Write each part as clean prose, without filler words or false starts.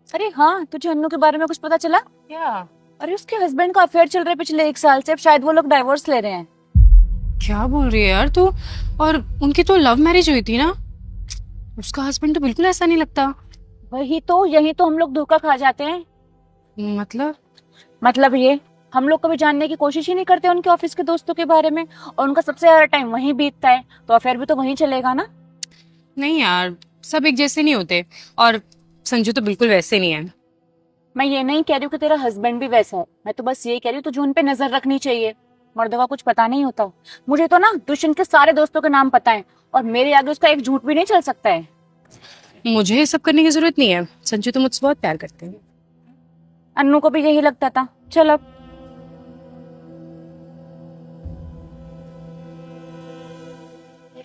अरे हाँ, तुझे अन्नू के बारे में कुछ पता चला? क्या? अरे उसके हस्बैंड का अफेयर चल रहा है पिछले 1 साल से। अब शायद वो लोग डाइवोर्स ले रहे हैं। क्या बोल रही है यार तू? और उनकी तो लव मैरिज हुई थी ना। उसका हस्बैंड तो बिल्कुल ऐसा नहीं लगता। वही तो, यही तो हम लोग धोखा खा जाते हैं। मतलब ये, हम लोग कभी जानने की कोशिश ही नहीं करते उनके ऑफिस के दोस्तों के बारे में, और उनका सबसे ज्यादा टाइम वहीं बीतता है, तो अफेयर भी तो वहीं चलेगा ना। नहीं यार, सब एक जैसे नहीं होते। और संजू तो बिल्कुल वैसे नहीं है। मैं ये नहीं कह रही हूँ कि तेरा हस्बैंड भी वैसा है, मैं तो बस ये कह रही हूँ तुझे उन पे नजर रखनी चाहिए। मर्दों का कुछ पता नहीं होता। मुझे तो ना दुष्यंत के सारे दोस्तों के नाम पता है, और मेरे आगे उसका एक झूठ भी नहीं चल सकता है। मुझे ये सब करने की जरूरत नहीं है। संजू तो मुझसे बहुत प्यार करते हैं। अन्नू को भी यही लगता था। चल अब।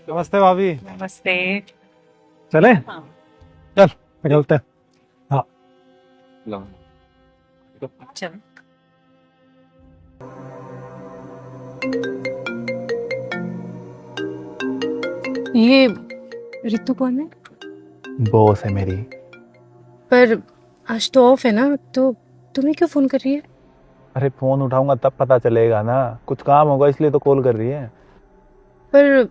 नमस्ते भाभी। नमस्ते। चले? हाँ। चल निकलते हैं। हाँ। चल। ये रितु कौन है? बॉस है मेरी। पर आज तो ऑफ है ना, तो तुम्हें क्यों फोन कर रही है? अरे फोन उठाऊंगा तब पता चलेगा ना, कुछ काम होगा इसलिए तो कॉल कर रही है। पर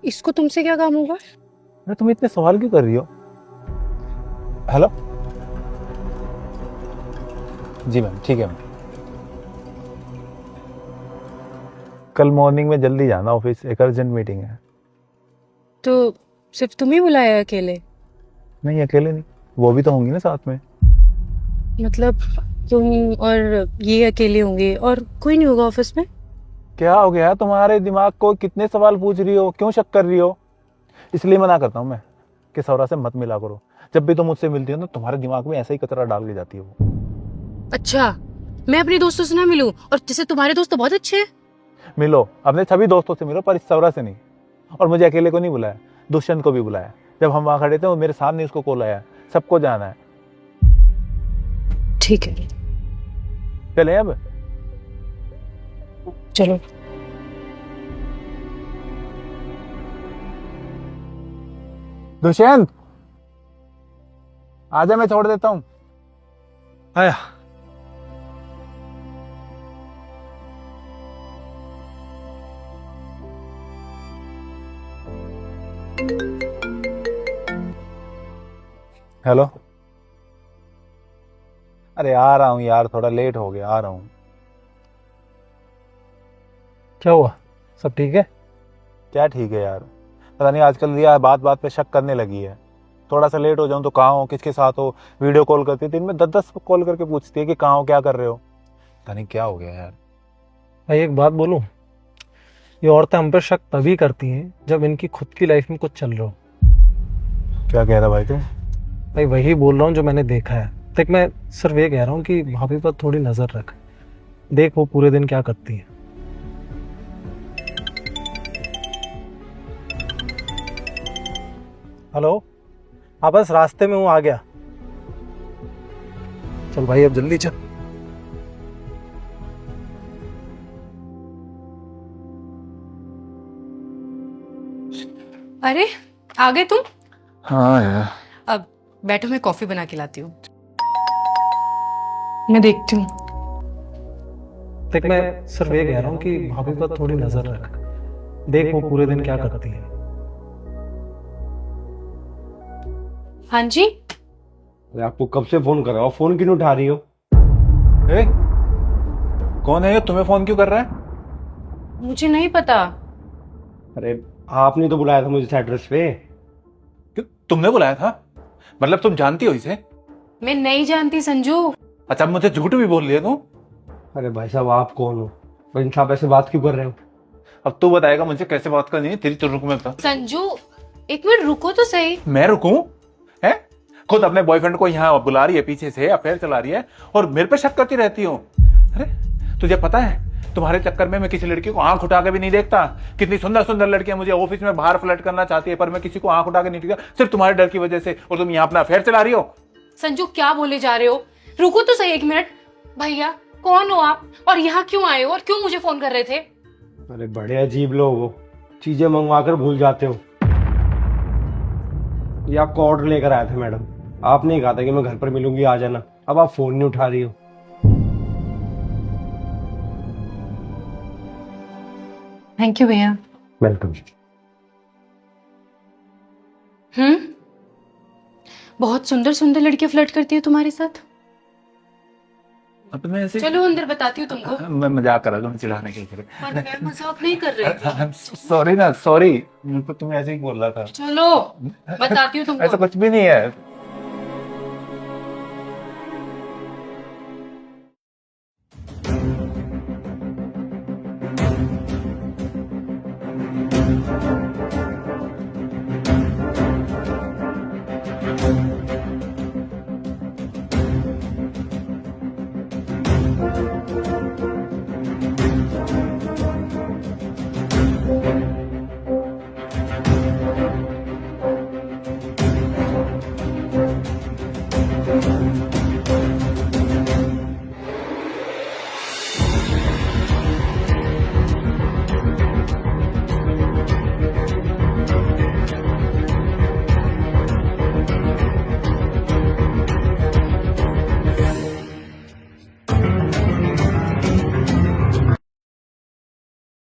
इसको तुमसे क्या काम होगा? अरे तुम इतने सवाल क्यों कर रही हो? हेलो। जी मैम, ठीक है मैम। कल मॉर्निंग में जल्दी जाना ऑफिस, एक अर्जेंट मीटिंग है। तो सिर्फ तुम ही बुलाया है अकेले? नहीं अकेले नहीं, वो भी तो होंगी ना साथ में। मतलब तुम और ये अकेले होंगे और कोई नहीं होगा ऑफिस में? क्या हो गया तुम्हारे दिमाग को, कितने सवाल पूछ रही हो, क्यों शक कर रही हो? इसलिए मना करता हूँ मैं कि सौरा से मत मिला करो। जब भी तुम मुझसे मिलती हो ना, तुम्हारे दिमाग में ऐसा ही कचरा डाल के जाती है वो। अच्छा, मैं अपने दोस्तों से ना मिलूं? और जैसे तुम्हारे दोस्त तो बहुत अच्छे हैं। मिलो, अपने सभी दोस्तों से मिलो, पर इस सौरा से नहीं। और मुझे अकेले को नहीं बुलाया, दुष्यंत को भी बुलाया। जब हम वहां खड़े थे वो मेरे सामने उसको कॉल आया। सबको जाना है। ठीक है, चले अब। चलो। दुष्यंत आजा, मैं छोड़ देता हूँ। आया। हेलो। अरे आ रहा हूँ यार, थोड़ा लेट हो गया, आ रहा हूँ। क्या हुआ? सब ठीक है? क्या ठीक है यार, पता नहीं आजकल रिया बात बात पे शक करने लगी है। थोड़ा सा लेट हो जाऊं तो कहाँ हो, किसके साथ हो, वीडियो कॉल करती है, दिन में 10-10 कॉल करके पूछती है कि कहाँ हो, क्या कर रहे हो। पता नहीं क्या हो गया यार। भाई एक बात बोलूं, ये औरतें हम पर शक तभी करती हैं जब इनकी खुद की लाइफ में कुछ चल रहा हो। क्या कह रहा भाई तू? भाई वही बोल रहा हूँ जो मैंने देखा है। देख, मैं सिर्फ ये कह रहा हूँ कि भाभी पर थोड़ी नजर रख। देख वो पूरे दिन क्या करती है। हेलो। हाँ बस रास्ते में हूँ, आ गया। चल भाई अब जल्दी चल। अरे आ गए तुम? हाँ यार। अब बैठो, मैं कॉफी बना के लाती हूँ। मैं देखती हूँ। देख मैं सिर्फ ये कह रहा हूँ कि भाभी पर थोड़ी नजर रख। देख वो पूरे दिन क्या करती है। हाँ जी। अरे आपको कब से फोन कर रहा हूँ, फोन क्यों नहीं उठा रही हो? ए, कौन है ये, तुम्हें फोन क्यों कर रहा है? मुझे नहीं पता। अरे आपने तो बुलाया था मुझे इस एड्रेस पे। क्यों, तुमने बुलाया था? मतलब तुम जानती हो इसे? मैं नहीं जानती संजू। अच्छा, अब मुझे झूठ भी बोल लिया तुम? अरे भाई साहब आप कौन हो और इनसे आप ऐसे बात क्यों कर रहे हो? अब तू बताएगा मुझे कैसे बात करनी है, तेरी तो रुक में बता। संजू एक मिनट रुको तो सही। मैं रुकूं? है, खुद अपने बॉयफ्रेंड को यहाँ बुला रही है, पीछे से अफेयर चला रही है, और मेरे पे शक करती रहती हो। अरे तुझे पता है, तुम्हारे चक्कर में मैं किसी लड़की को आंख उठा के भी नहीं देखता। कितनी सुंदर सुंदर लड़कियां मुझे ऑफिस में बाहर फ्लर्ट करना चाहती है, पर मैं किसी को आंख उठा के नहीं देखता, सिर्फ तुम्हारे डर की वजह से। और तुम यहाँ अपना अफेयर चला रही हो। संजू क्या बोले जा रहे हो? रुको तो सही एक मिनट। भैया कौन हो आप, और यहाँ क्यों आए हो, और क्यों मुझे फोन कर रहे थे? अरे बड़े अजीब लोग हो, चीजें मंगवा कर भूल जाते हो। ये आपको ऑर्डर लेकर आया था मैडम। आपने कहा था कि मैं घर पर मिलूंगी, आ जाना। अब आप फोन नहीं उठा रही हो। थैंक यू भैया। वेलकम। बहुत सुंदर सुंदर लड़कियां फ्लर्ट करती है तुम्हारे साथ। अब तो मैं ऐसे चलो अंदर बताती हूँ तुमको। मैं मजाक कर रहा था, चिढ़ाने के लिए। पर मैं मजाक नहीं कर रही थी। सॉरी ना, सॉरी, तो तुम्हें ऐसे ही बोल रहा था। चलो बताती हूँ ऐसा तुमको। कुछ भी नहीं है।